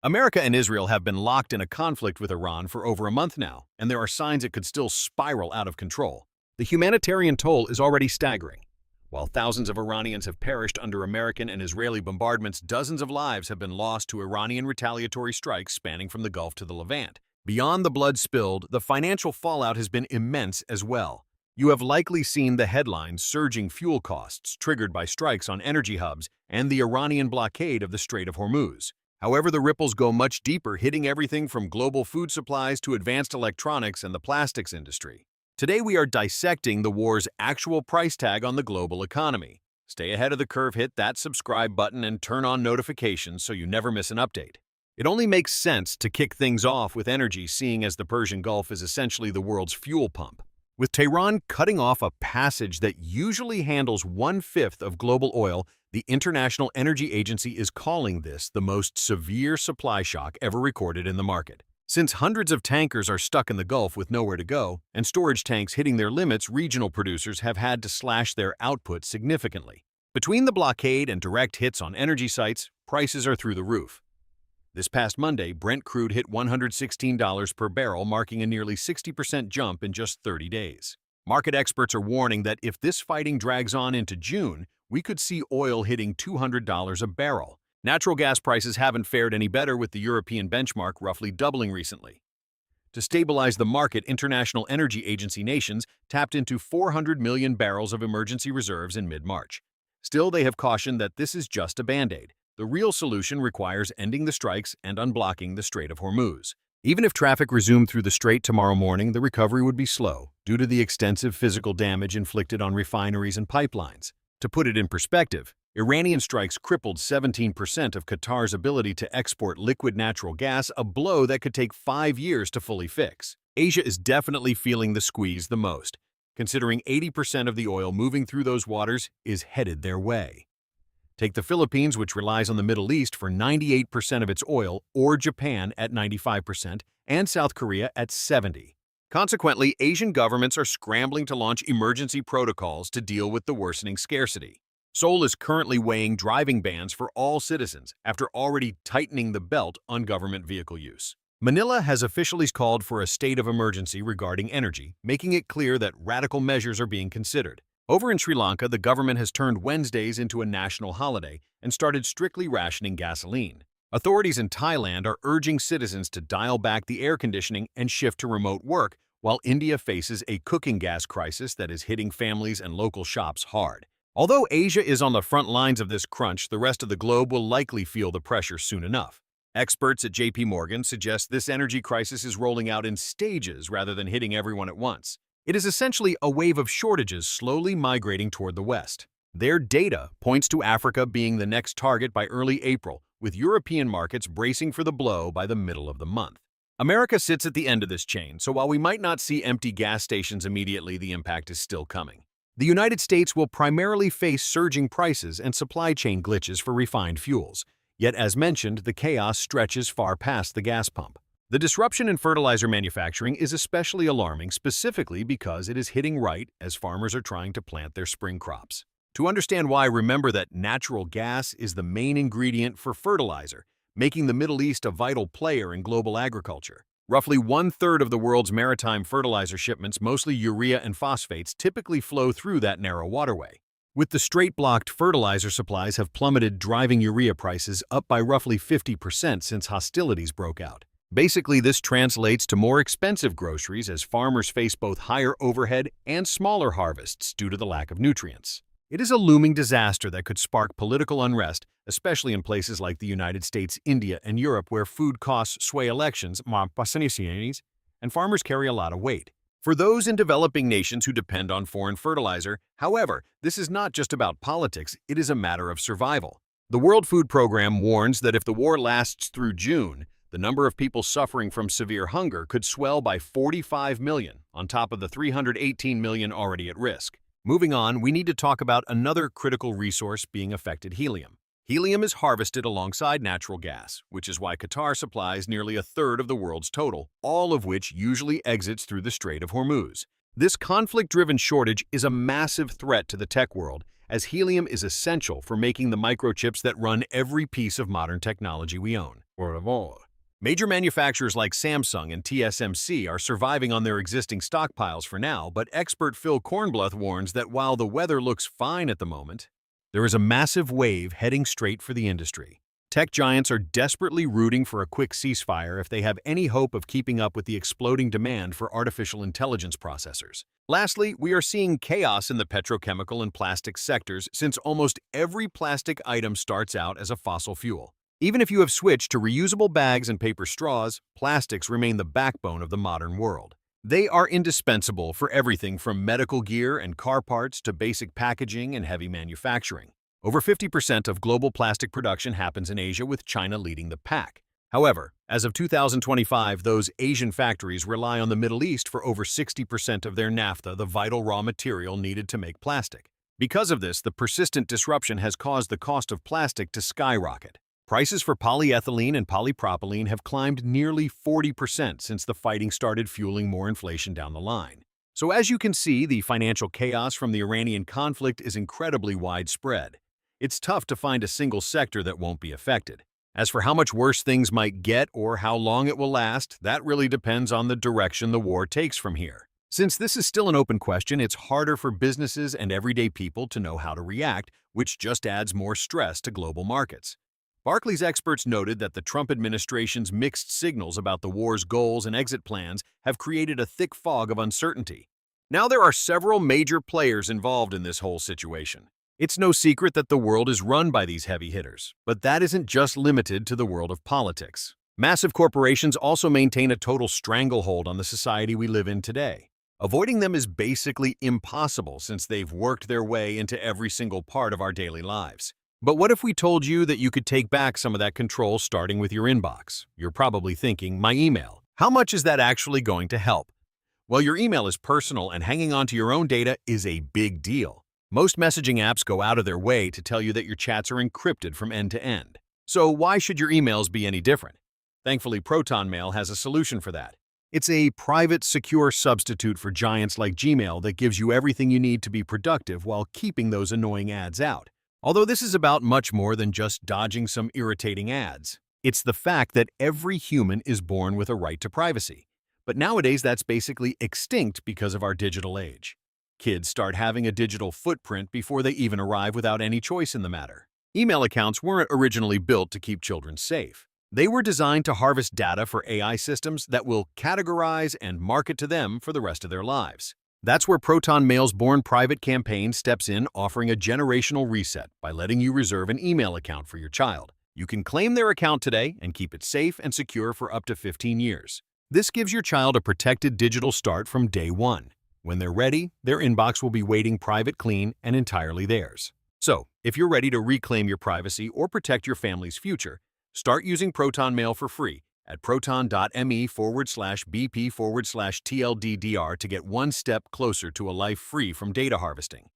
America and Israel have been locked in a conflict with Iran for over a month now, and there are signs it could still spiral out of control. The humanitarian toll is already staggering. While thousands of Iranians have perished under American and Israeli bombardments, dozens of lives have been lost to Iranian retaliatory strikes spanning from the Gulf to the Levant. Beyond the blood spilled, the financial fallout has been immense as well. You have likely seen the headlines surging fuel costs triggered by strikes on energy hubs and the Iranian blockade of the Strait of Hormuz. However, the ripples go much deeper, hitting everything from global food supplies to advanced electronics and the plastics industry. Today, we are dissecting the war's actual price tag on the global economy. Stay ahead of the curve, hit that subscribe button, and turn on notifications so you never miss an update. It only makes sense to kick things off with energy, seeing as the Persian Gulf is essentially the world's fuel pump. With Tehran cutting off a passage that usually handles 1/5 of global oil, the International Energy Agency is calling this the most severe supply shock ever recorded in the market. Since hundreds of tankers are stuck in the Gulf with nowhere to go, and storage tanks hitting their limits, regional producers have had to slash their output significantly. Between the blockade and direct hits on energy sites, prices are through the roof. This past Monday, Brent crude hit $116 per barrel, marking a nearly 60% jump in just 30 days. Market experts are warning that if this fighting drags on into June, we could see oil hitting $200 a barrel. Natural gas prices haven't fared any better, with the European benchmark roughly doubling recently. To stabilize the market, International Energy Agency nations tapped into 400 million barrels of emergency reserves in mid-March. Still, they have cautioned that this is just a band-aid. The real solution requires ending the strikes and unblocking the Strait of Hormuz. Even if traffic resumed through the strait tomorrow morning, the recovery would be slow due to the extensive physical damage inflicted on refineries and pipelines. To put it in perspective, Iranian strikes crippled 17% of Qatar's ability to export liquid natural gas, a blow that could take 5 years to fully fix. Asia is definitely feeling the squeeze the most, considering 80% of the oil moving through those waters is headed their way. Take the Philippines, which relies on the Middle East for 98% of its oil, or Japan at 95%, and South Korea at 70%. Consequently, Asian governments are scrambling to launch emergency protocols to deal with the worsening scarcity. Seoul is currently weighing driving bans for all citizens after already tightening the belt on government vehicle use. Manila has officially called for a state of emergency regarding energy, making it clear that radical measures are being considered. Over in Sri Lanka, the government has turned Wednesdays into a national holiday and started strictly rationing gasoline. Authorities in Thailand are urging citizens to dial back the air conditioning and shift to remote work, while India faces a cooking gas crisis that is hitting families and local shops hard. Although Asia is on the front lines of this crunch, the rest of the globe will likely feel the pressure soon enough. Experts at JP Morgan suggest this energy crisis is rolling out in stages rather than hitting everyone at once. It is essentially a wave of shortages slowly migrating toward the West. Their data points to Africa being the next target by early April, with European markets bracing for the blow by the middle of the month. America sits at the end of this chain, so while we might not see empty gas stations immediately, the impact is still coming. The United States will primarily face surging prices and supply chain glitches for refined fuels. Yet, as mentioned, the chaos stretches far past the gas pump. The disruption in fertilizer manufacturing is especially alarming, specifically because it is hitting right as farmers are trying to plant their spring crops. To understand why, remember that natural gas is the main ingredient for fertilizer, making the Middle East a vital player in global agriculture. Roughly 1/3 of the world's maritime fertilizer shipments, mostly urea and phosphates, typically flow through that narrow waterway. With the strait blocked, fertilizer supplies have plummeted, driving urea prices up by roughly 50% since hostilities broke out. Basically, this translates to more expensive groceries as farmers face both higher overhead and smaller harvests due to the lack of nutrients. It is a looming disaster that could spark political unrest, especially in places like the United States, India, and Europe, where food costs sway elections, and farmers carry a lot of weight. For those in developing nations who depend on foreign fertilizer, however, this is not just about politics, it is a matter of survival. The World Food Program warns that if the war lasts through June, the number of people suffering from severe hunger could swell by 45 million, on top of the 318 million already at risk. Moving on, we need to talk about another critical resource being affected: helium. Helium is harvested alongside natural gas, which is why Qatar supplies nearly 1/3 of the world's total, all of which usually exits through the Strait of Hormuz. This conflict-driven shortage is a massive threat to the tech world, as helium is essential for making the microchips that run every piece of modern technology we own. Por favor. Major manufacturers like Samsung and TSMC are surviving on their existing stockpiles for now, but expert Phil Kornbluth warns that while the weather looks fine at the moment, there is a massive wave heading straight for the industry. Tech giants are desperately rooting for a quick ceasefire if they have any hope of keeping up with the exploding demand for artificial intelligence processors. Lastly, we are seeing chaos in the petrochemical and plastics sectors since almost every plastic item starts out as a fossil fuel. Even if you have switched to reusable bags and paper straws, plastics remain the backbone of the modern world. They are indispensable for everything from medical gear and car parts to basic packaging and heavy manufacturing. Over 50% of global plastic production happens in Asia, with China leading the pack. However, as of 2025, those Asian factories rely on the Middle East for over 60% of their naphtha, the vital raw material needed to make plastic. Because of this, the persistent disruption has caused the cost of plastic to skyrocket. Prices for polyethylene and polypropylene have climbed nearly 40% since the fighting started, fueling more inflation down the line. So as you can see, the financial chaos from the Iranian conflict is incredibly widespread. It's tough to find a single sector that won't be affected. As for how much worse things might get or how long it will last, that really depends on the direction the war takes from here. Since this is still an open question, it's harder for businesses and everyday people to know how to react, which just adds more stress to global markets. Barclays experts noted that the Trump administration's mixed signals about the war's goals and exit plans have created a thick fog of uncertainty. Now there are several major players involved in this whole situation. It's no secret that the world is run by these heavy hitters, but that isn't just limited to the world of politics. Massive corporations also maintain a total stranglehold on the society we live in today. Avoiding them is basically impossible since they've worked their way into every single part of our daily lives. But what if we told you that you could take back some of that control starting with your inbox? You're probably thinking, my email. How much is that actually going to help? Well, your email is personal, and hanging on to your own data is a big deal. Most messaging apps go out of their way to tell you that your chats are encrypted from end to end. So why should your emails be any different? Thankfully, Proton Mail has a solution for that. It's a private, secure substitute for giants like Gmail that gives you everything you need to be productive while keeping those annoying ads out. Although this is about much more than just dodging some irritating ads. It's the fact that every human is born with a right to privacy. But nowadays that's basically extinct because of our digital age. Kids start having a digital footprint before they even arrive without any choice in the matter. Email accounts weren't originally built to keep children safe. They were designed to harvest data for AI systems that will categorize and market to them for the rest of their lives. That's where Proton Mail's Born Private campaign steps in, offering a generational reset by letting you reserve an email account for your child. You can claim their account today and keep it safe and secure for up to 15 years. This gives your child a protected digital start from day one. When they're ready, their inbox will be waiting private, clean, and entirely theirs. So, if you're ready to reclaim your privacy or protect your family's future, start using Proton Mail for free at proton.me/BP/TLDDR to get one step closer to a life free from data harvesting.